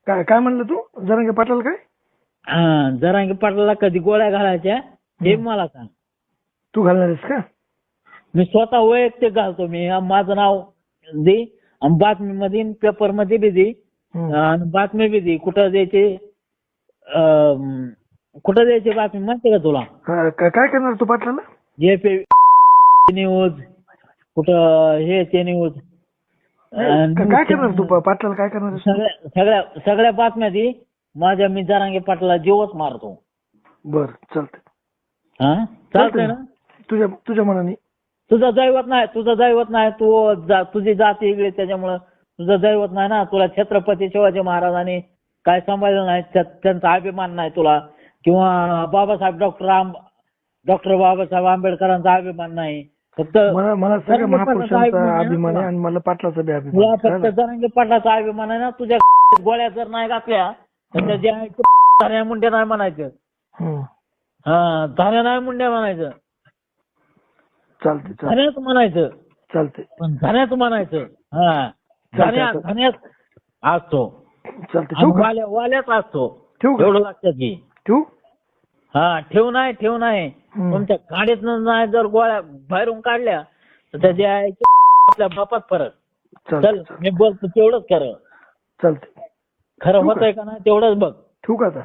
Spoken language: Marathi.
काय काय म्हणलं तू जरांगे पाटलाला काय जरांगे पाटलाला कधी गोळ्या घालायच्या हे मला सांग. तू घालणार आहेस का? मी स्वतः वैयक्तिक घालतो. मी माझं नाव दे आणि बातमीमध्ये पेपर मध्ये बी दे आणि बातमी बी दे. कुठं द्यायचे कुठं द्यायची बातमी माहिती का तुला? काय करणार तू पाटलाला? जे न्यूज कुठं हे ते न्यूज काय करणार तू पाटलाला काय करणार? सगळ्या सगळ्या सगळ्या बातम्या दे. माझ्या मी जरांगे पाटलाला जीवच मारतो. बर चालतंय. हा चालतंय ना? तुझ्या मनाने. तुझं दैवत नाही. तुझी जाती वेगळी त्याच्यामुळं तुझं दैवत नाही ना. तुला छत्रपती शिवाजी महाराजांनी काय सांभाळलं नाही, त्यांचा अभिमान नाही तुला. किंवा डॉक्टर बाबासाहेब आंबेडकरांचा अभिमान नाही. फक्त मला सगळ्या महापुरुषांचा अभिमान आहे आणि मला पाटलाचा बी अभिमान तुला आहे. फक्त जरांगे पाटलाचा अभिमान आहे ना. तुझ्या गोळ्या जर नाही घातल्या तर त्या धान्या मुंड्या नाही म्हणायचं. हा धान्या नाही मुंड्या म्हणायचं. चालते धान्याच म्हणायचं. चालते पण धान्याच म्हणायचं. हा धान्याच असतो. चालते वाल्याच असतो. ठेवू का? एवढं लक्षात घे. ठेवू? हा ठेव नाही. तुमच्या गाडीत नाही जर गोळ्या बाहेरून काढल्या तर त्याच्या आपल्या बापात फरक. चल मी बोलतो तेवढंच खरं. चालते. खरं होतंय का नाही तेवढंच बघ. ठेवू का आता?